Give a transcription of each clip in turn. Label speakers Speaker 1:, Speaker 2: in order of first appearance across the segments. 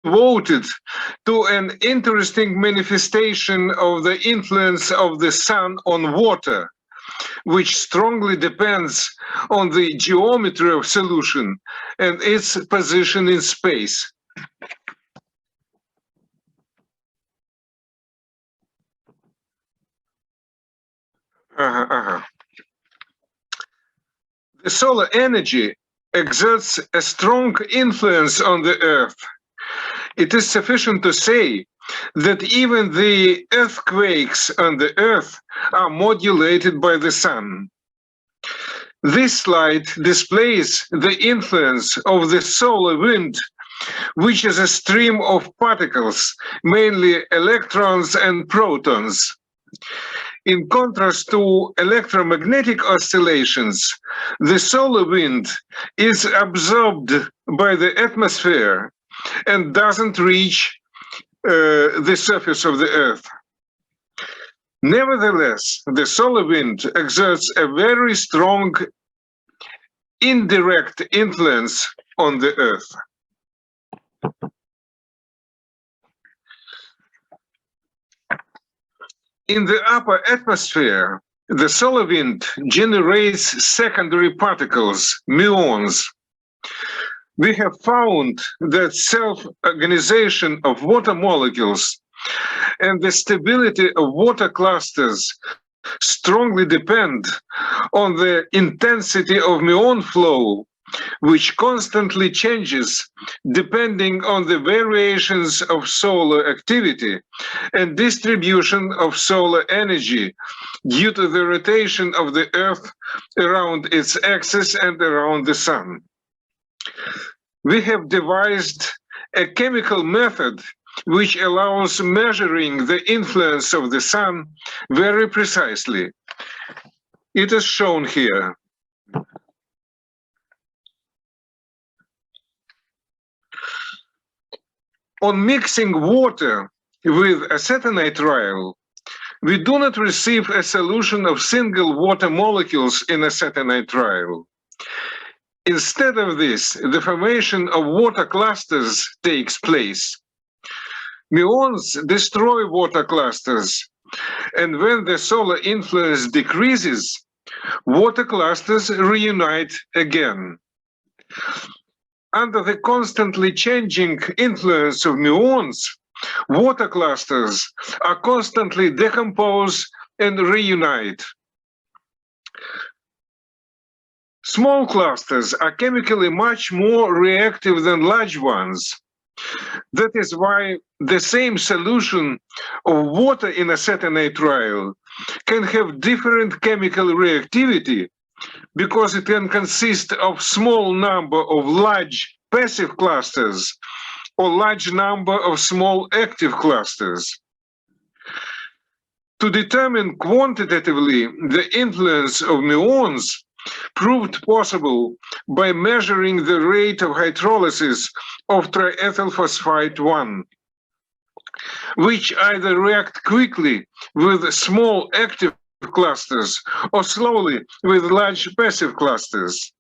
Speaker 1: devoted to an interesting manifestation of the influence of the sun on water, which strongly depends on the geometry of solution and its position in space. The solar energy exerts a strong influence on the Earth. It is sufficient to say that even the earthquakes on the Earth are modulated by the sun. This slide displays the influence of the solar wind, which is a stream of particles, mainly electrons and protons. In contrast to electromagnetic oscillations, the solar wind is absorbed by the atmosphere and doesn't reach the surface of the Earth. Nevertheless, the solar wind exerts a very strong indirect influence on the Earth. In the upper atmosphere, the solar wind generates secondary particles, muons. We have found that self-organization of water molecules and the stability of water clusters strongly depend on the intensity of muon flow, which constantly changes depending on the variations of solar activity and distribution of solar energy due to the rotation of the Earth around its axis and around the Sun. We have devised a chemical method which allows measuring the influence of the Sun very precisely. It is shown here. On mixing water with acetonitrile, we do not receive a solution of single water molecules in acetonitrile. Instead of this, the formation of water clusters takes place. Muons destroy water clusters, and when the solar influence decreases, water clusters reunite again. Under the constantly changing influence of muons, water clusters are constantly decomposed and reunite. Small clusters are chemically much more reactive than large ones. That is why the same solution of water in acetonitrile can have different chemical reactivity, because it can consist of small number of large passive clusters or large number of small active clusters. To determine quantitatively the influence of muons proved possible by measuring the rate of hydrolysis of triethyl phosphate 1, which either react quickly with small active clusters or slowly with large passive clusters.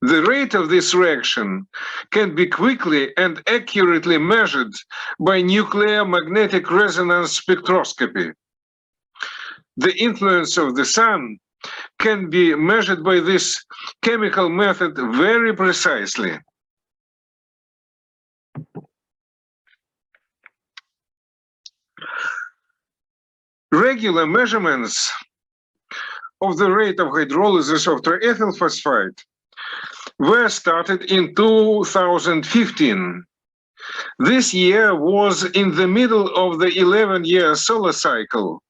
Speaker 1: The rate of this reaction can be quickly and accurately measured by nuclear magnetic resonance spectroscopy. The influence of the Sun can be measured by this chemical method very precisely. Regular measurements of the rate of hydrolysis of triethyl phosphate were started in 2015. This year was in the middle of the 11-year solar cycle,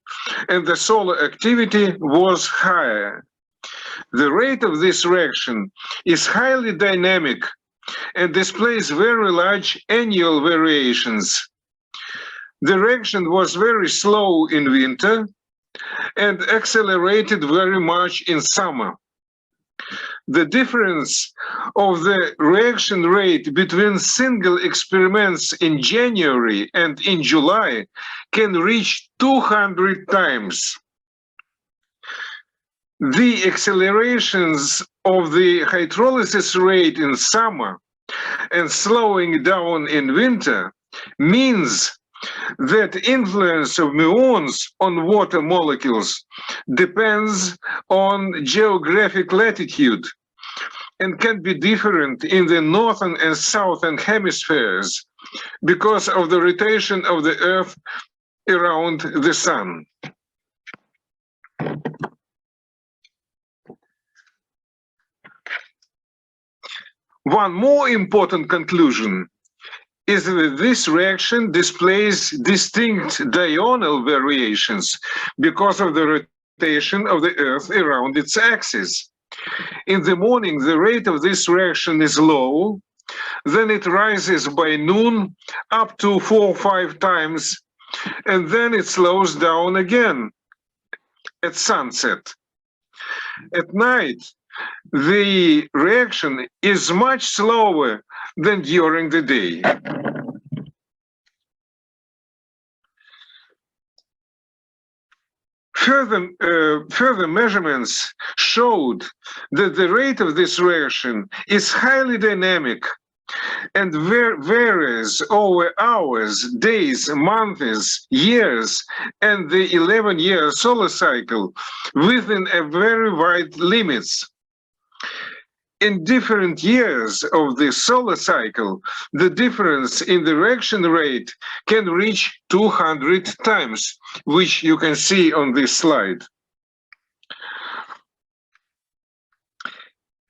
Speaker 1: and the solar activity was higher. The rate of this reaction is highly dynamic and displays very large annual variations. The reaction was very slow in winter and accelerated very much in summer. The difference of the reaction rate between single experiments in January and in July can reach 200 times. The accelerations of the hydrolysis rate in summer and slowing down in winter means that influence of muons on water molecules depends on geographic latitude and can be different in the northern and southern hemispheres because of the rotation of the Earth around the Sun. One more important conclusion is that this reaction displays distinct diurnal variations because of the rotation of the Earth around its axis. In the morning, the rate of this reaction is low, then it rises by noon up to 4 or 5 times, and then it slows down again at sunset. At night, the reaction is much slower than during the day. Further measurements showed that the rate of this reaction is highly dynamic and varies over hours, days, months, years, and the 11-year solar cycle within a very wide limits. In different years of the solar cycle, the difference in the reaction rate can reach 200 times, which you can see on this slide.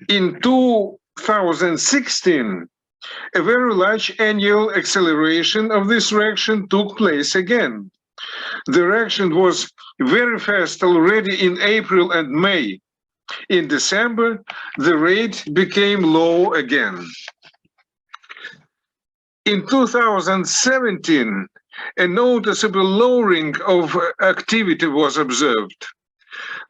Speaker 1: In 2016, a very large annual acceleration of this reaction took place again. The reaction was very fast already in April and May. In December, the rate became low again. In 2017, a noticeable lowering of activity was observed.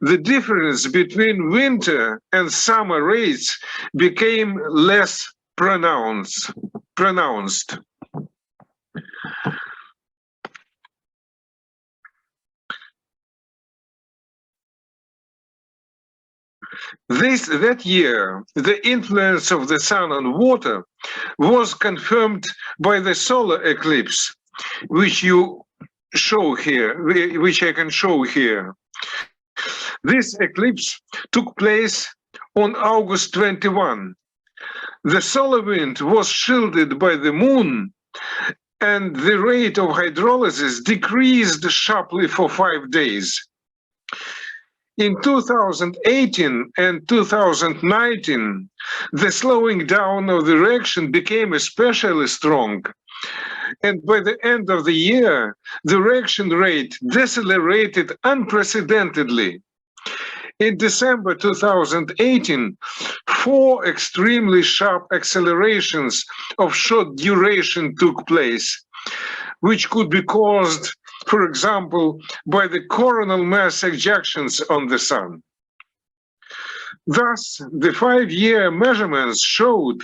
Speaker 1: The difference between winter and summer rates became less pronounced. That year, the influence of the sun on water was confirmed by the solar eclipse, which I can show here. This eclipse took place on August 21. The solar wind was shielded by the moon, and the rate of hydrolysis decreased sharply for 5 days. In 2018 and 2019, the slowing down of the reaction became especially strong. And by the end of the year, the reaction rate decelerated unprecedentedly. In December 2018, 4 extremely sharp accelerations of short duration took place, which could be caused, for example, by the coronal mass ejections on the sun. Thus, the 5-year measurements showed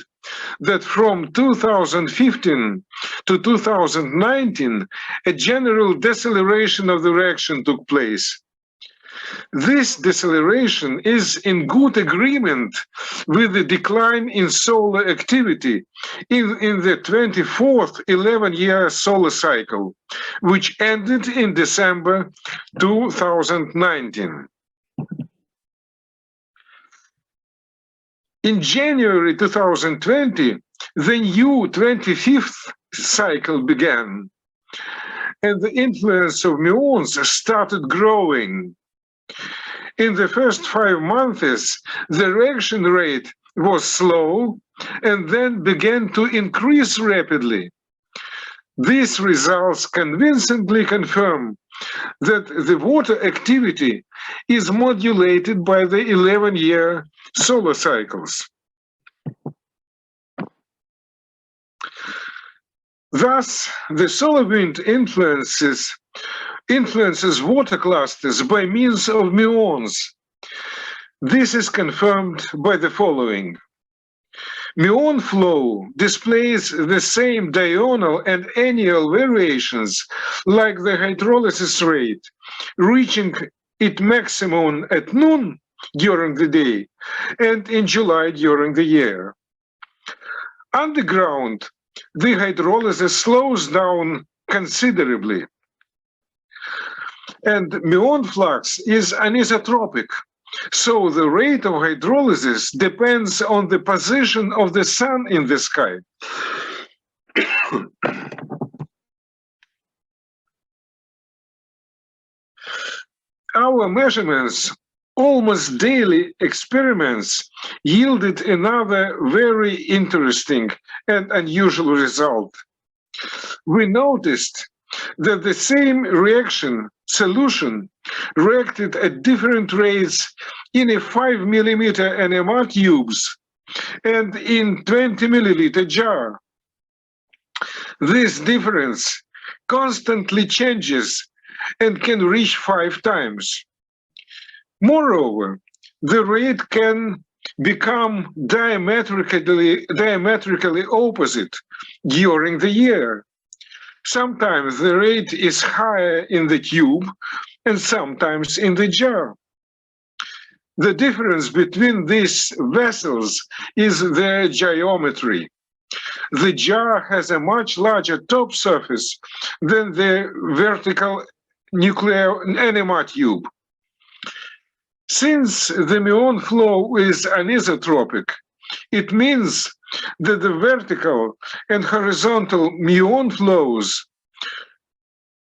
Speaker 1: that from 2015 to 2019, a general deceleration of the reaction took place. This deceleration is in good agreement with the decline in solar activity in the 24th 11-year solar cycle, which ended in December 2019. In January 2020, the new 25th cycle began, and the influence of muons started growing. In the first 5 months, the reaction rate was slow and then began to increase rapidly. These results convincingly confirm that the water activity is modulated by the 11-year solar cycles. Thus, the solar wind influences water clusters by means of muons. This is confirmed by the following. Muon flow displays the same diurnal and annual variations like the hydrolysis rate, reaching its maximum at noon during the day and in July during the year. Underground, the hydrolysis slows down considerably, and muon flux is anisotropic. So the rate of hydrolysis depends on the position of the sun in the sky. Our measurements, almost daily experiments, yielded another very interesting and unusual result. We noticed that the same reaction solution reacted at different rates in a 5 millimeter NMR tubes and in 20 milliliter jar. This difference constantly changes and can reach 5 times. Moreover, the rate can become diametrically opposite during the year. Sometimes the rate is higher in the tube and sometimes in the jar. The difference between these vessels is their geometry. The jar has a much larger top surface than the vertical nuclear NMR tube. Since the muon flow is anisotropic, it means that the vertical and horizontal muon flows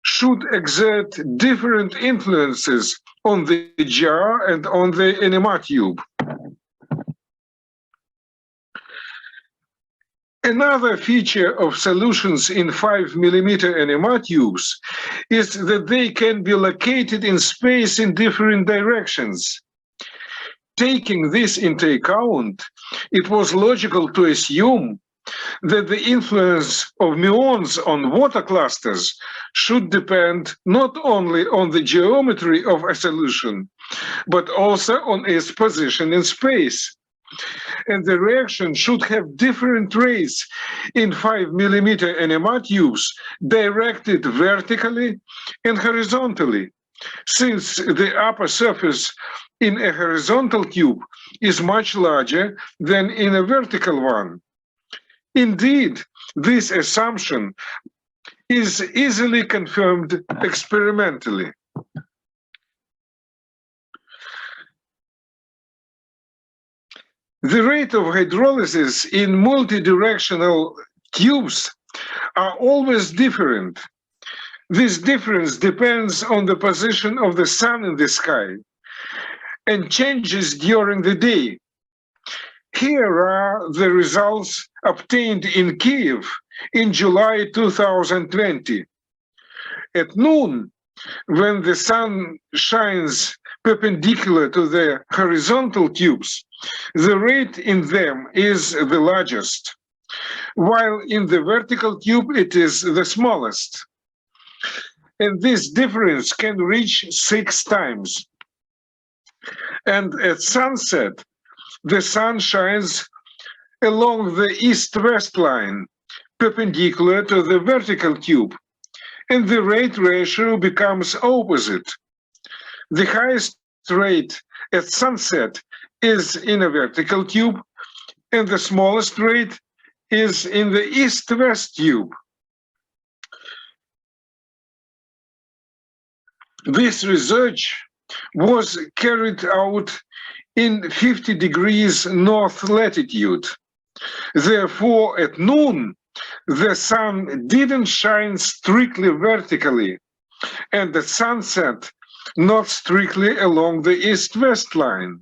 Speaker 1: should exert different influences on the jar and on the NMR tube. Another feature of solutions in 5 millimeter NMR tubes is that they can be located in space in different directions. Taking this into account, it was logical to assume that the influence of muons on water clusters should depend not only on the geometry of a solution, but also on its position in space. And the reaction should have different rates in 5 millimeter NMR tubes directed vertically and horizontally, since the upper surface in a horizontal tube is much larger than in a vertical one. Indeed, this assumption is easily confirmed experimentally. The rate of hydrolysis in multidirectional tubes are always different. This difference depends on the position of the sun in the sky and changes during the day. Here are the results obtained in Kiev in July 2020. At noon, when the sun shines perpendicular to the horizontal tubes, the rate in them is the largest, while in the vertical tube it is the smallest. And this difference can reach 6 times. And at sunset, the sun shines along the east-west line, perpendicular to the vertical tube, and the rate ratio becomes opposite. The highest rate at sunset is in a vertical tube, and the smallest rate is in the east-west tube. This research was carried out in 50 degrees north latitude. Therefore, at noon, the sun didn't shine strictly vertically, and at sunset, not strictly along the east-west line.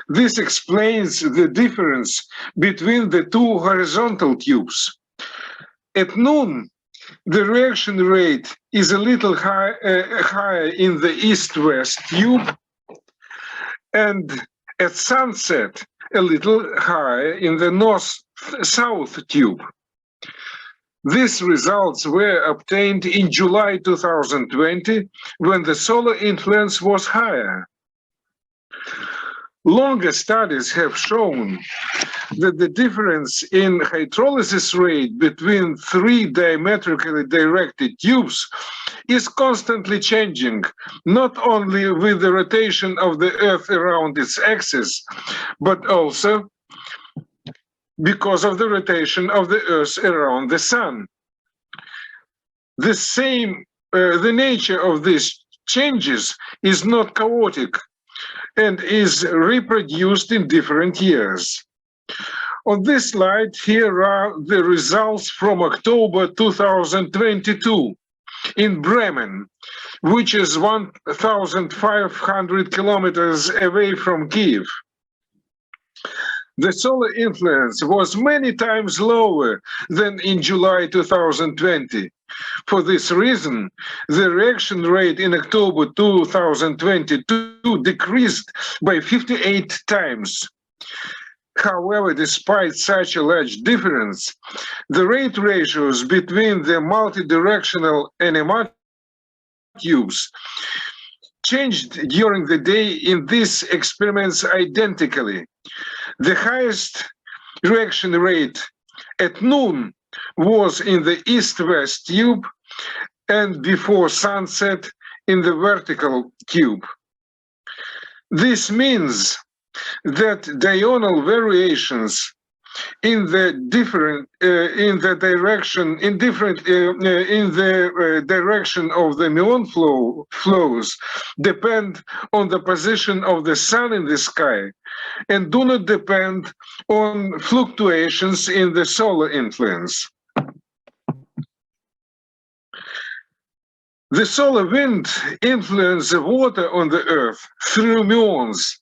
Speaker 1: This explains the difference between the two horizontal tubes. At noon, the reaction rate is a little higher in the east-west tube, and at sunset, a little higher in the north-south tube. These results were obtained in July 2020, when the solar influence was higher. Longer studies have shown that the difference in hydrolysis rate between 3 diametrically directed tubes is constantly changing, not only with the rotation of the Earth around its axis, but also because of the rotation of the Earth around the Sun. The nature of these changes is not chaotic and is reproduced in different years. On this slide, here are the results from October 2022 in Bremen, which is 1,500 kilometers away from Kiev. The solar influence was many times lower than in July 2020. For this reason, the reaction rate in October 2022 decreased by 58 times. However, despite such a large difference, the rate ratios between the multidirectional NMR tubes changed during the day in these experiments identically. The highest reaction rate at noon was in the east-west tube and before sunset in the vertical tube. This means that diurnal variations in the direction of the muon flows depend on the position of the sun in the sky and do not depend on fluctuations in the solar influence. The solar wind influences the water on the Earth through muons,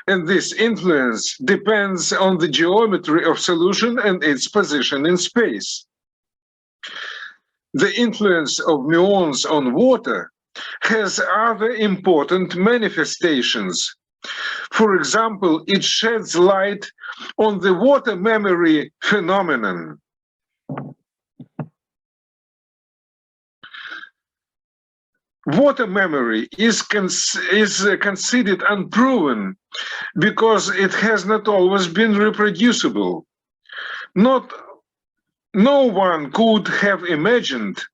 Speaker 1: and this influence depends on the geometry of solution and its position in space. The influence of muons on water has other important manifestations. For example, it sheds light on the water memory phenomenon. Water memory is considered unproven because it has not always been reproducible. No one could have imagined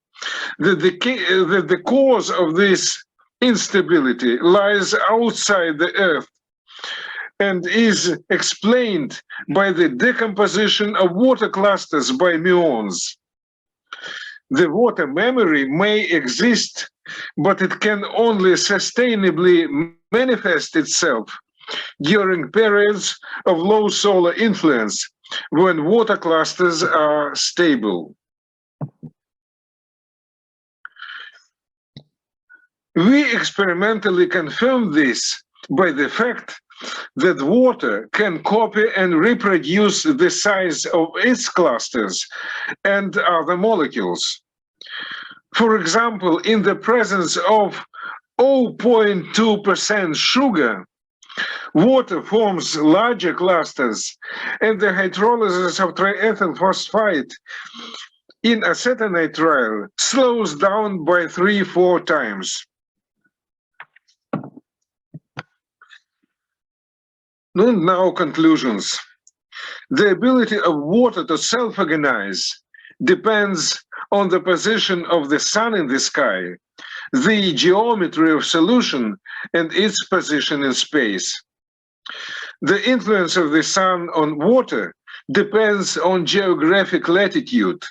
Speaker 1: that the cause of this instability lies outside the Earth and is explained by the decomposition of water clusters by muons. The water memory may exist, but it can only sustainably manifest itself during periods of low solar influence when water clusters are stable. We experimentally confirm this by the fact that water can copy and reproduce the size of its clusters and other molecules. For example, in the presence of 0.2% sugar, water forms larger clusters, and the hydrolysis of triethyl phosphate in acetonitrile slows down by 3-4 times. Now conclusions. The ability of water to self-organize depends on the position of the sun in the sky, the geometry of solution, and its position in space. The influence of the sun on water depends on geographic latitude.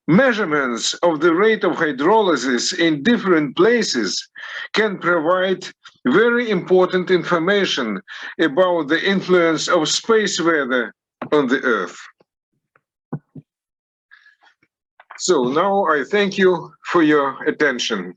Speaker 1: Measurements of the rate of hydrolysis in different places can provide very important information about the influence of space weather on the Earth. So now I thank you for your attention.